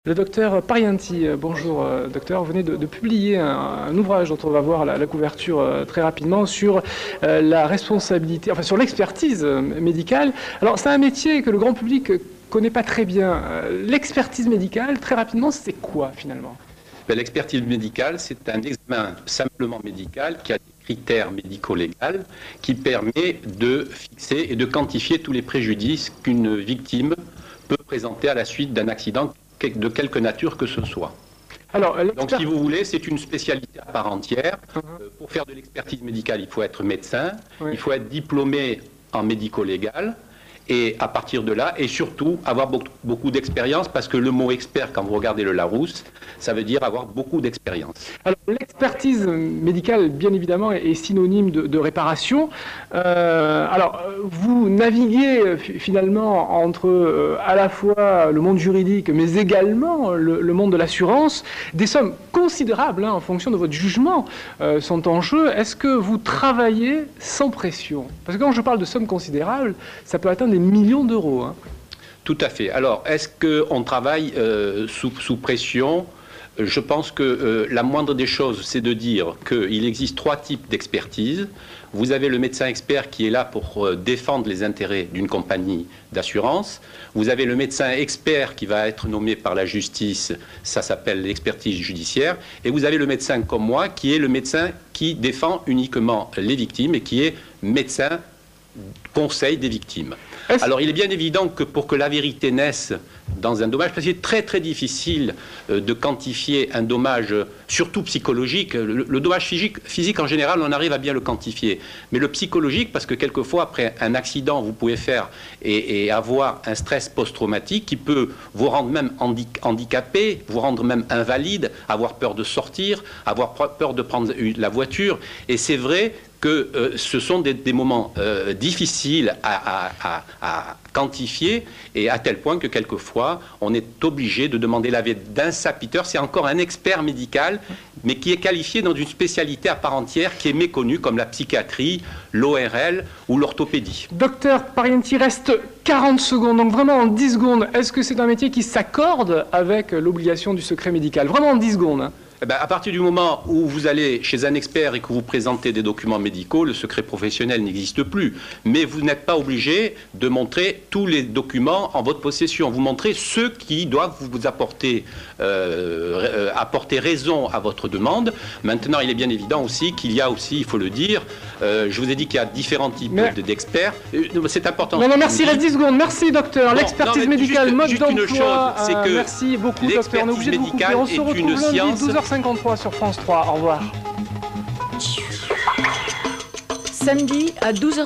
Le docteur Parianti, bonjour docteur, vous venez de publier un ouvrage dont on va voir la couverture très rapidement sur la responsabilité, enfin sur l'expertise médicale. Alors c'est un métier que le grand public connaît pas très bien. L'expertise médicale, très rapidement, c'est quoi finalement? L'expertise médicale, c'est un examen simplement médical qui a des critères médico-légaux qui permet de fixer et de quantifier tous les préjudices qu'une victime peut présenter à la suite d'un accident de quelque nature que ce soit. Alors, donc, si vous voulez, c'est une spécialité à part entière. Pour faire de l'expertise médicale, il faut être médecin, il faut être diplômé en médico-légal, et à partir de là, et surtout, avoir beaucoup d'expérience, parce que le mot expert, quand vous regardez le Larousse, ça veut dire avoir beaucoup d'expérience. Alors, l'expertise médicale, bien évidemment, est synonyme de réparation. Alors, vous naviguez finalement entre à la fois le monde juridique, mais également le monde de l'assurance. Des sommes considérables, en fonction de votre jugement, sont en jeu. Est-ce que vous travaillez sans pression? Parce que quand je parle de sommes considérables, ça peut atteindre des millions d'euros. Tout à fait. Alors, est-ce qu'on travaille sous pression? Je pense que la moindre des choses, c'est de dire qu'il existe trois types d'expertise. Vous avez le médecin expert qui est là pour défendre les intérêts d'une compagnie d'assurance. Vous avez le médecin expert qui va être nommé par la justice, ça s'appelle l'expertise judiciaire. Et vous avez le médecin comme moi qui est le médecin qui défend uniquement les victimes et qui est médecin conseil des victimes. Alors, il est bien évident que pour que la vérité naisse dans un dommage, parce qu'il est très très difficile de quantifier un dommage, surtout psychologique. Le dommage physique, en général, on arrive à bien le quantifier. Mais le psychologique, parce que quelquefois, après un accident, vous pouvez faire et avoir un stress post-traumatique qui peut vous rendre même handicapé, vous rendre même invalide, avoir peur de sortir, avoir peur de prendre la voiture. Et c'est vrai que ce sont des moments difficiles à quantifier, et à tel point que quelquefois on est obligé de demander l'avis d'un sapiteur. C'est encore un expert médical, mais qui est qualifié dans une spécialité à part entière qui est méconnue, comme la psychiatrie, l'ORL ou l'orthopédie. Docteur Parianti, reste 40 secondes, donc vraiment en 10 secondes, est-ce que c'est un métier qui s'accorde avec l'obligation du secret médical? Vraiment en 10 secondes. À partir du moment où vous allez chez un expert et que vous présentez des documents médicaux, le secret professionnel n'existe plus. Mais vous n'êtes pas obligé de montrer tous les documents en votre possession. Vous montrez ceux qui doivent vous apporter raison à votre demande. Maintenant, il est bien évident aussi qu'il y a aussi, il faut le dire, je vous ai dit qu'il y a différents types d'experts. C'est important. Non, merci, reste 10 secondes. Merci, docteur. L'expertise médicale, mode d'emploi. Merci beaucoup, docteur. On est obligé de vous couper. On se retrouve lundi, 12h53 sur France 3. Au revoir. Samedi à 12h.